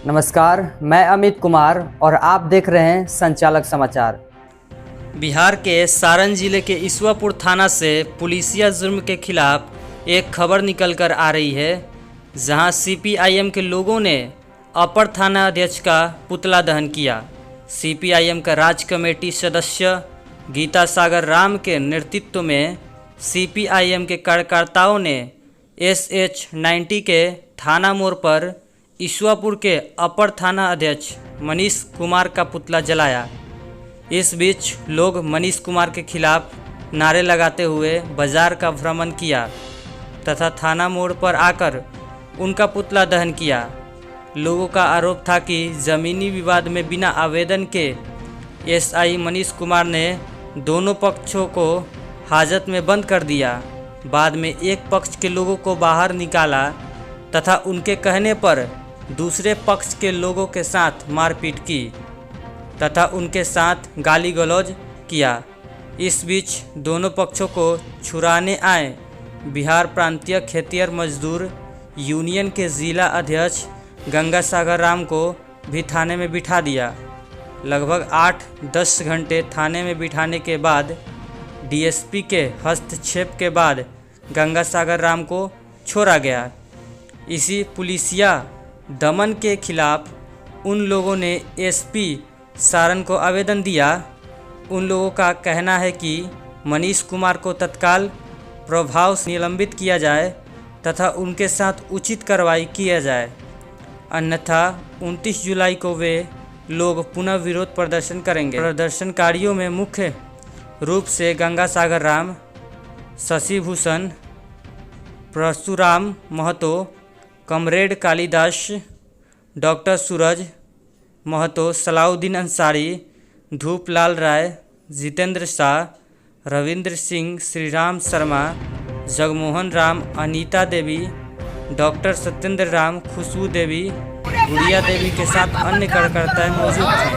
नमस्कार, मैं अमित कुमार और आप देख रहे हैं संचालक समाचार। बिहार के सारण जिले के ईश्वरपुर थाना से पुलिसिया जुर्म के खिलाफ एक खबर निकल कर आ रही है, जहां सीपीआईएम के लोगों ने अपर थाना अध्यक्ष का पुतला दहन किया। सीपीआईएम का राज्य कमेटी सदस्य गीता सागर राम के नेतृत्व में सीपीआईएम के कार्यकर्ताओं ने SH-90 के थाना मोड़ पर ईश्वरपुर के अपर थाना अध्यक्ष मनीष कुमार का पुतला जलाया। इस बीच लोग मनीष कुमार के खिलाफ नारे लगाते हुए बाजार का भ्रमण किया तथा थाना मोड़ पर आकर उनका पुतला दहन किया। लोगों का आरोप था कि ज़मीनी विवाद में बिना आवेदन के SI मनीष कुमार ने दोनों पक्षों को हाजत में बंद कर दिया। बाद में एक पक्ष के लोगों को बाहर निकाला तथा उनके कहने पर दूसरे पक्ष के लोगों के साथ मारपीट की तथा उनके साथ गाली गलौज किया। इस बीच दोनों पक्षों को छुड़ाने आए बिहार प्रांतीय खेतिहर मजदूर यूनियन के जिला अध्यक्ष गंगा सागर राम को भी थाने में बिठा दिया। लगभग 8-10 घंटे थाने में बिठाने के बाद DSP के हस्तक्षेप के बाद गंगा सागर राम को छोड़ा गया। इसी पुलिसिया दमन के खिलाफ उन लोगों ने SP सारण को आवेदन दिया। उन लोगों का कहना है कि मनीष कुमार को तत्काल प्रभाव से निलंबित किया जाए तथा उनके साथ उचित कार्रवाई किया जाए, अन्यथा 29 जुलाई को वे लोग पुनः विरोध प्रदर्शन करेंगे। प्रदर्शनकारियों में मुख्य रूप से गंगा सागर राम, शशि भूषण, परशुराम महतो, कमरेड कालिदास, डॉक्टर सूरज महतो, सलाउद्दीन अंसारी, धूपलाल राय, जितेंद्र शाह, रविंद्र सिंह, श्रीराम शर्मा, जगमोहन राम, अनीता देवी, डॉक्टर सत्येंद्र राम, खुशबू देवी, गुड़िया देवी के साथ अन्य कार्यकर्ता मौजूद थे।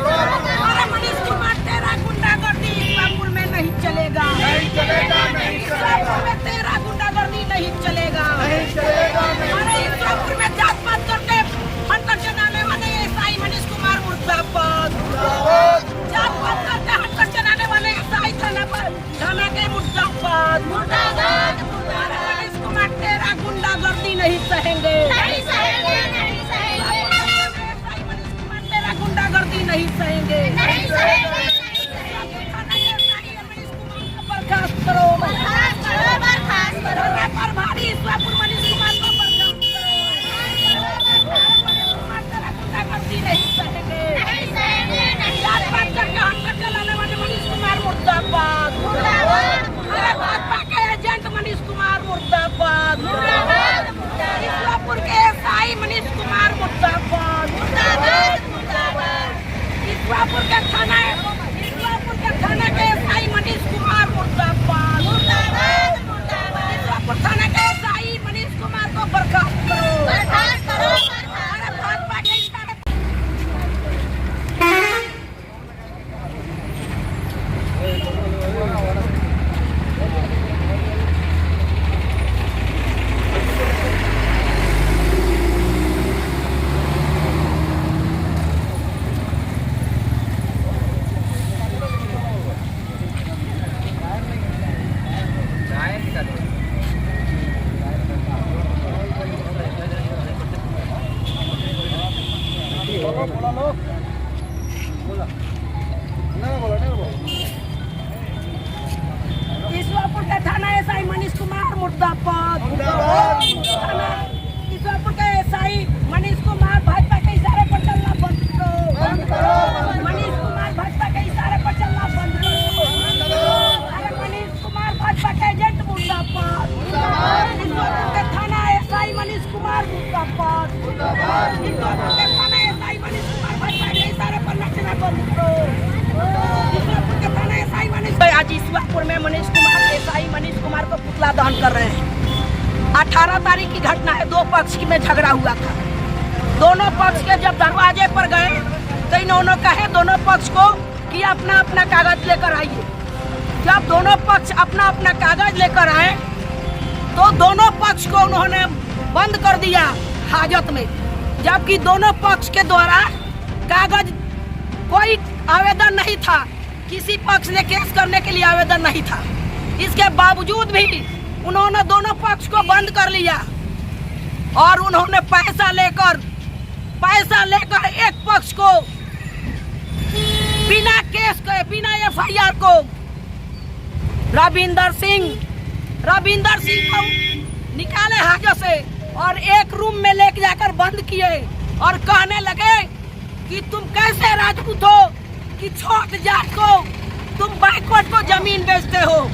नहीं सहेंगे, नहीं सहेंगे, नहीं सहेंगे, तेरा गुंडागर्दी नहीं सहेंगे, नहीं सहेंगे, बर्खास्त करो, बर्खास्त करो, बर्खास्त करो, प्रभारी ईश्वरपुर मनीष कुमार को बर्खास्त करो, तेरा गुंडागर्दी नहीं सहेंगे, नहीं सहेंगे, नहीं सहेंगे, बात करके हट चलाने वाले मनीष कुमार मुर्दाबाद, मुर्दाबाद, भाजपा के एजेंट मनीष कुमार मुर्दाबाद, मुर्दाबाद, ईश्वरपुर के SI मनीष कुमार मुर्दाबाद, मुर्दाबाद, मुर्दाबाद, ईश्वरपुर के थाना के SI मनीष कुमार मुर्दाबाद, मुर्दाबाद, मुर्दाबाद, ईश्वरपुर थाना के SI मनीष कुमार को बर्खास्त करो, बर्खास्त करो, भाजपा के इशारे ईश्वरपुर के थाना SI मनीष कुमार मुर्दाबाद, ईश्वरपुर के SI मनीष कुमार भाजपा के इशारे पर चलना बंद करो, मनीष कुमार भाजपा के इशारे पर चलना बंद करो, अरे मनीष कुमार भाजपा के एजेंट मुर्दाबाद, ईश्वरपुर के थाना SI मनीष कुमार मुर्दाबाद, ईश्वरपुर के थाना SI मनीष कुमार भाजपा के इशारे पर नचना बंद करो, ईश्वरपुर के थाना SI मनीष। आज ईश्वरपुर में मनीष कुमार SI मनीष कुमार को पुतला दहन कर रहे हैं। 18 तारीख की घटना है। दो पक्ष में झगड़ा हुआ था। दोनों पक्ष के जब दरवाजे पर गए तो इन्होंने कहे दोनों पक्ष को कि अपना अपना कागज लेकर आइए। जब दोनों पक्ष अपना अपना कागज लेकर आए तो दोनों पक्ष को उन्होंने बंद कर दिया हाजत में। जबकि दोनों पक्ष के द्वारा कागज कोई आवेदन नहीं था, किसी पक्ष ने केस करने के लिए आवेदन नहीं था। इसके बावजूद भी उन्होंने दोनों पक्ष को बंद कर लिया और उन्होंने पैसा लेकर एक पक्ष को बिना केस के, बिना एफआईआर को रविंदर सिंह को निकाले हाजत से और एक रूम में लेके जाकर बंद किए और कहने लगे कि तुम कैसे राजपूत हो कि छोट जात को तुम बैकवर्ड को जमीन बेचते हो,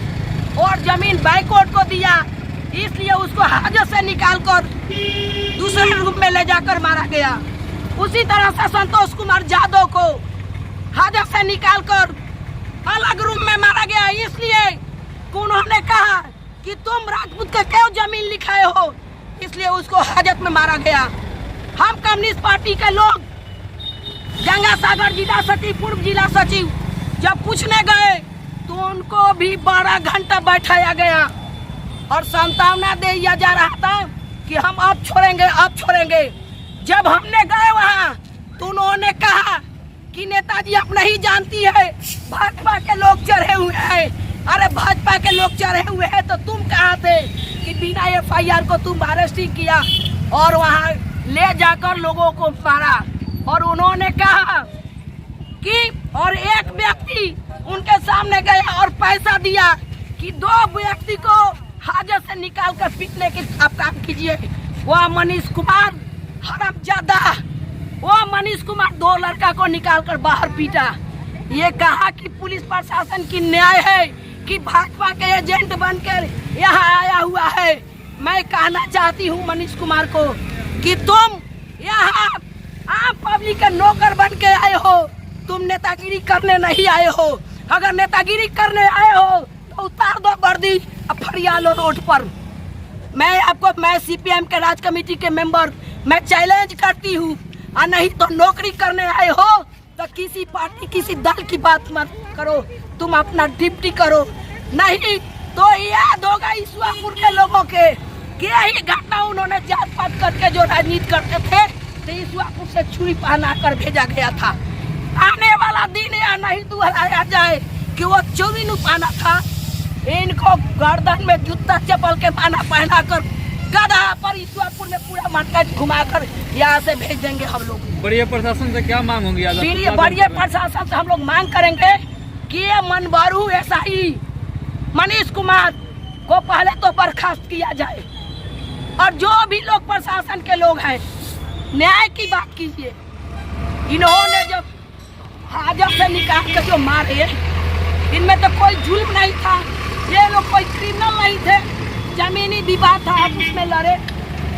और जमीन बैकवर्ड को दिया, इसलिए उसको हाजत से निकालकर दूसरे रूम में ले जाकर मारा गया। उसी तरह से संतोष कुमार यादव को हाजत से निकालकर अलग रूम में मारा गया, इसलिए उन्होंने कहा कि तुम राजपूत के क्यों जमीन लिखाए हो, इसलिए उसको हाजत में मारा गया। हम कम्युनिस्ट पार्टी के लोग गंगा सागर जिला सचिव, पूर्व जिला सचिव जब पूछने गए तो उनको भी 12 घंटा बैठाया गया और सांत्वना दिया जा रहा था कि हम अब छोड़ेंगे। जब हमने गए वहाँ तो उन्होंने कहा कि नेताजी आप नहीं जानती है, भाजपा के लोग चढ़े हुए हैं। अरे भाजपा के लोग चढ़े हुए हैं तो तुम कहाँ थे कि बिना एफआईआर को तुम अरेस्टिंग किया और वहाँ ले जाकर लोगों को मारा। और उन्होंने कहा कि और एक व्यक्ति उनके सामने गया और पैसा दिया कि 2 व्यक्ति को हाजत से निकाल कर पीटने के आप काम कीजिए। वह मनीष कुमार हरामजादा, वो मनीष कुमार 2 लड़का को निकाल कर बाहर पीटा। ये कहा कि पुलिस प्रशासन की न्याय है कि भाजपा के एजेंट बनकर यहाँ आया हुआ है। मैं कहना चाहती हूँ मनीष कुमार को कि तुम यहाँ आम पब्लिक के नौकर बन के आए हो, तुम नेतागिरी करने नहीं आए हो। अगर नेतागिरी करने आए हो तो उतार दो वर्दी और फरिया लो रोड पर। मैं सीपीएम के राज कमेटी के मेंबर, मैं चैलेंज करती हूँ, और नहीं तो नौकरी करने आए हो तो किसी पार्टी किसी दल की बात मत करो, तुम अपना ड्यूटी करो। नहीं तो याद होगा ईश्वरपुर के लोगों के कि यही घटना उन्होंने जात पात करके जो राजनीति करते थे तो ईश्वरपुर से छुरी पहना कर भेजा गया था। आने वाला दिन या नहीं दोहराया जाए कि वो चोरी नु पहना था, इनको गर्दन में जूता चप्पल के पहना कर गधा पर ईश्वरपुर में पूरा मार्केट घुमाकर यहाँ से भेज देंगे। हम लोग बड़े प्रशासन से क्या मांग होंगी? बड़े प्रशासन से हम लोग मांग करेंगे कि ये मनबरू एसआई मनीष कुमार को पहले तो बर्खास्त किया जाए और जो भी लोग प्रशासन के लोग हैं न्याय की बात कीजिए। इन्होंने जब हाजत से निकाल के जो मारे, इनमें तो कोई जुल्म नहीं था, ये लोग कोई क्रिमिनल नहीं थे, जमीनी विवाद था, आप उसमें लड़े,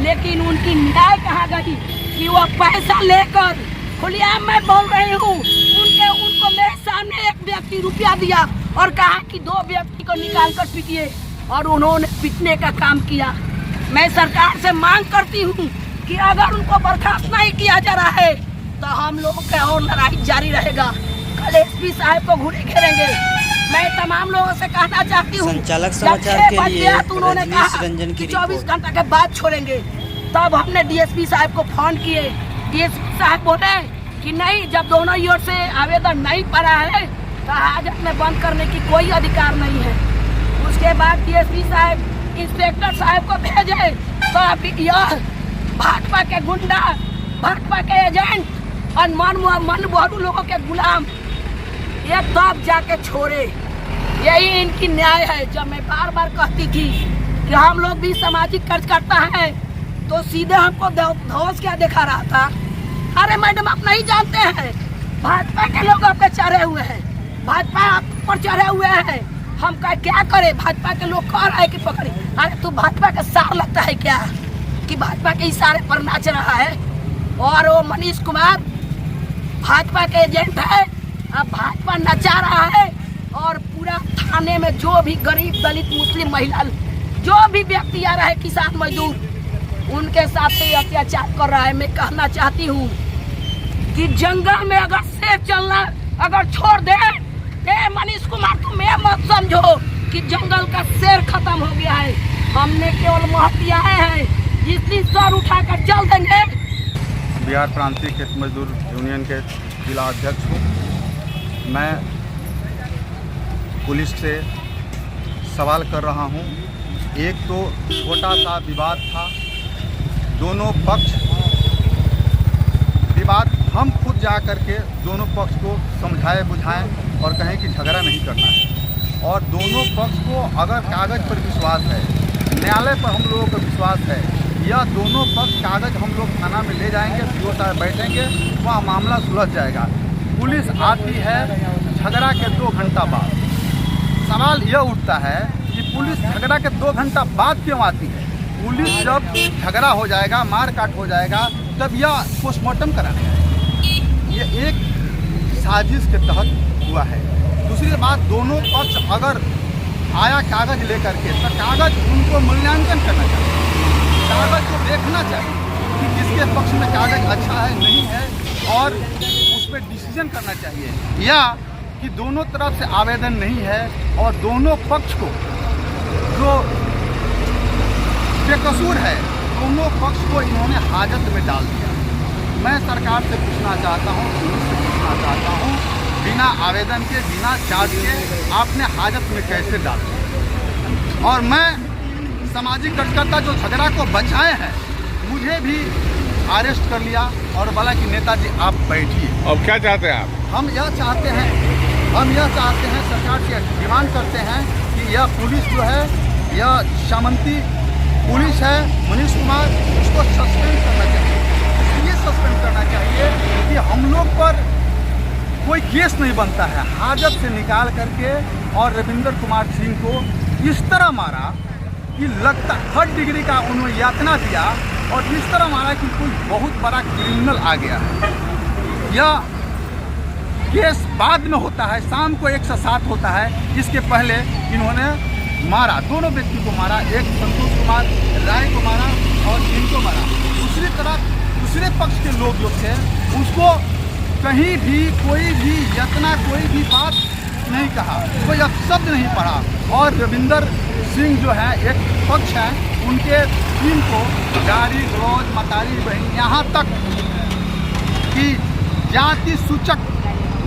लेकिन उनकी न्याय कहाँ गई कि वो पैसा लेकर, खुलेआम मैं बोल रही हूँ, उनको मेरे सामने एक व्यक्ति रुपया दिया और कहा कि 2 व्यक्ति को निकाल कर पीटिए, और उन्होंने पीटने का काम किया। मैं सरकार से मांग करती हूँ कि अगर उनको बर्खास्त नहीं किया जा रहा है तो हम लोगों का और लड़ाई जारी रहेगा। कल एसपी साहब को घूरे घेरेंगे। मैं तमाम लोगों से कहना चाहती हूँ, संचालक समाचार के लिए रजनीश रंजन की 24 घंटा के बाद छोड़ेंगे। तब हमने डीएसपी साहब को फोन किए, डीएसपी साहब बोले कि नहीं, जब दोनों ओर से आवेदन नहीं पड़ा है तो हाजत में बंद करने की कोई अधिकार नहीं है। उसके बाद डीएसपी साहब इंस्पेक्टर साहब को भेजे तो अभी यह भाजपा के गुंडा, भाजपा के एजेंट और मन बहरू लोगों के गुलाम ये तब जाके छोड़े। यही इनकी न्याय है। जब मैं बार बार कहती थी कि हम लोग भी सामाजिक कार्यकर्ता हैं तो सीधे हमको धौस क्या दिखा रहा था, अरे मैडम आप नहीं जानते हैं भाजपा के लोग आप पे चढ़े हुए हैं, भाजपा आप पर चढ़े हुए हैं, हम क्या करें? भाजपा के लोग कह रहे हैं कि पकड़े। अरे तू भाजपा का सार लगता है क्या कि भाजपा के इशारे पर नाच रहा है? और वो मनीष कुमार भाजपा के एजेंट है, अब भाजपा नचा रहा है और पूरा थाने में जो भी गरीब दलित मुस्लिम महिला जो भी व्यक्ति आ रहा है, किसान मजदूर, उनके साथ ही अत्याचार कर रहा है। मैं कहना चाहती हूँ कि जंगल में अगर शेर चलना अगर छोड़ दे, मनीष कुमार तुम ये मत समझो कि जंगल का शेर खत्म हो गया है। हमने केवल महती आए हैं, जिस दिन सर उठाकर चल देंगे बिहार प्रांतीय खेत मजदूर यूनियन के जिला अध्यक्ष हूँ। मैं पुलिस से सवाल कर रहा हूँ। एक तो छोटा सा विवाद था, दोनों पक्ष विवाद हम खुद जा कर के दोनों पक्ष को समझाए बुझाएं और कहें कि झगड़ा नहीं करना है। और दोनों पक्ष को अगर कागज़ पर विश्वास है, न्यायालय पर हम लोगों का विश्वास है, या दोनों पक्ष कागज़ हम लोग थाना में ले जाएंगे, सीओ साहब बैठेंगे, वह मामला सुलझ जाएगा। पुलिस आती है झगड़ा के 2 घंटा बाद। सवाल यह उठता है कि पुलिस झगड़ा के 2 घंटा बाद क्यों आती है? पुलिस जब झगड़ा हो जाएगा, मारकाट हो जाएगा, तब यह पोस्टमार्टम कराने आएगी। ये एक साजिश के तहत हुआ है। दूसरी बात, दोनों पक्ष अगर आया कागज़ लेकर के, तो कागज़ उनको मूल्यांकन करना चाहिए, कागज़ को देखना चाहिए कि किसके पक्ष में कागज़ अच्छा है नहीं है, और उस पर डिसीजन करना चाहिए। या कि दोनों तरफ से आवेदन नहीं है और दोनों पक्ष को जो बेकसूर है, दोनों पक्ष को इन्होंने हाजत में डाल दिया। मैं सरकार से पूछना चाहता हूँ, पुलिस से पूछना चाहता हूँ, बिना आवेदन के, बिना चार्ज के आपने हाजत में कैसे डाल दिया? और मैं सामाजिक कार्यकर्ता जो झगड़ा को बचाए हैं, मुझे भी अरेस्ट कर लिया और बोला कि नेताजी आप बैठिए। अब क्या चाहते हैं आप? हम यह चाहते हैं सरकार से डिमांड करते हैं कि यह पुलिस जो है, यह सामंती पुलिस है, मनीष कुमार, उसको सस्पेंड करना चाहिए। इसलिए सस्पेंड करना चाहिए कि हम लोग पर कोई केस नहीं बनता है। हाजत से निकाल करके और रविंद्र कुमार सिंह को इस तरह मारा कि लगता 3rd डिग्री का उन्होंने यातना दिया, और इस तरह मारा कि कोई बहुत बड़ा क्रिमिनल आ गया है। यह केस बाद में होता है, शाम को 107 होता है। इसके पहले इन्होंने मारा, दोनों व्यक्ति को मारा, एक संतोष कुमार राय को मारा और इनको मारा। दूसरी तरफ दूसरे पक्ष के लोग जो थे, उसको कहीं भी कोई भी यत्ना, कोई भी बात नहीं कहा, कोई अपशब्द नहीं पढ़ा। और रविंदर सिंह जो है, एक पक्ष है, उनके टीम को गाड़ी गलौज, मतारी बहन, यहाँ तक कि जाति सूचक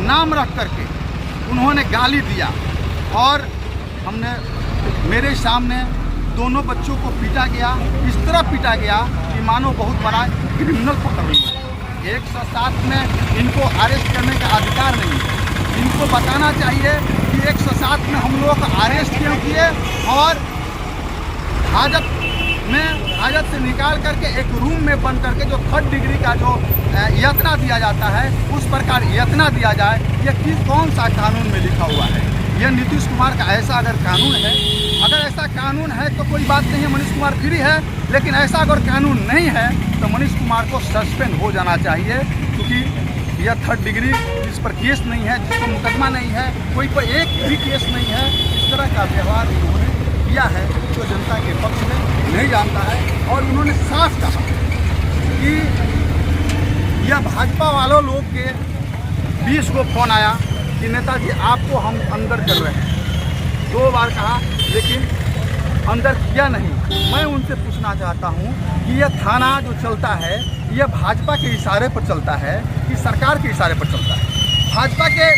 नाम रख करके उन्होंने गाली दिया। और हमने मेरे सामने दोनों बच्चों को पीटा गया, इस तरह पीटा गया कि मानो बहुत बड़ा क्रिमिनल पकड़ लिया। 107 में इनको अरेस्ट करने का अधिकार नहीं है। इनको बताना चाहिए कि 107 में हम लोग अरेस्ट क्यों किए, और हाजत से निकाल करके एक रूम में बंद करके जो 3rd डिग्री का जो यातना दिया जाता है, उस प्रकार यातना दिया जाए। यह कौन सा कानून में लिखा हुआ है? यह नीतीश कुमार का ऐसा अगर कानून है, अगर ऐसा कानून है तो कोई बात नहीं है, मनीष कुमार फ्री है। लेकिन ऐसा अगर कानून नहीं है तो मनीष कुमार को सस्पेंड हो जाना चाहिए, क्योंकि यह 3rd डिग्री, जिस पर केस नहीं है, जिस पर मुकदमा नहीं है, कोई पर एक भी केस नहीं है, इस तरह का व्यवहार उन्होंने किया है जो जनता के पक्ष में नहीं जानता है। और उन्होंने साफ कहा कि यह भाजपा वालों लोग के 20 को फोन आया कि नेताजी आपको हम अंदर कर रहे हैं। 2 बार कहा, लेकिन अंदर किया नहीं। मैं उनसे पूछना चाहता हूं कि यह थाना जो चलता है, यह भाजपा के इशारे पर चलता है कि सरकार के इशारे पर चलता है? भाजपा के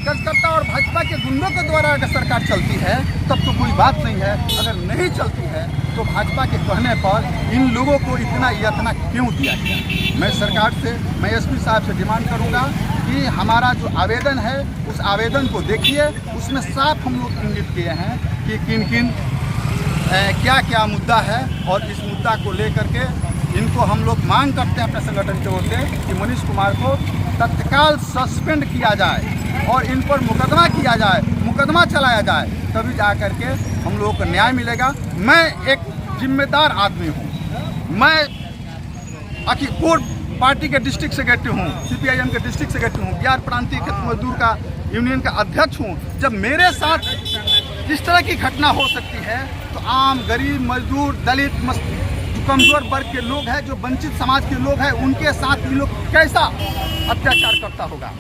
कार्यकर्ता और भाजपा के गुंडों के द्वारा अगर सरकार चलती है तब तो कोई बात नहीं है। अगर नहीं चलती है तो भाजपा के कहने पर इन लोगों को इतना यातना क्यों दिया गया? मैं सरकार से, मैं एसपी साहब से डिमांड करूंगा कि हमारा जो आवेदन है, उस आवेदन को देखिए। उसमें साफ हम लोग इंगित किए हैं कि किन किन क्या क्या मुद्दा है, और इस मुद्दा को लेकर के इनको हम लोग मांग करते हैं अपने संगठन की ओर से कि मनीष कुमार को तत्काल सस्पेंड किया जाए और इन पर मुकदमा किया जाए, मुकदमा चलाया जाए, तभी जा कर के हम लोगों को न्याय मिलेगा। मैं एक जिम्मेदार आदमी हूँ। मैं अखिलपुर पार्टी के डिस्ट्रिक्ट सेक्रेटरी हूँ, CPIM के डिस्ट्रिक्ट सेक्रेटरी हूँ, बिहार प्रांतीय खेत मजदूर का यूनियन का अध्यक्ष हूँ। जब मेरे साथ इस तरह की घटना हो सकती है तो आम गरीब मजदूर दलित कमजोर वर्ग के लोग हैं, जो वंचित समाज के लोग हैं, उनके साथ ये लोग कैसा अत्याचार करता होगा।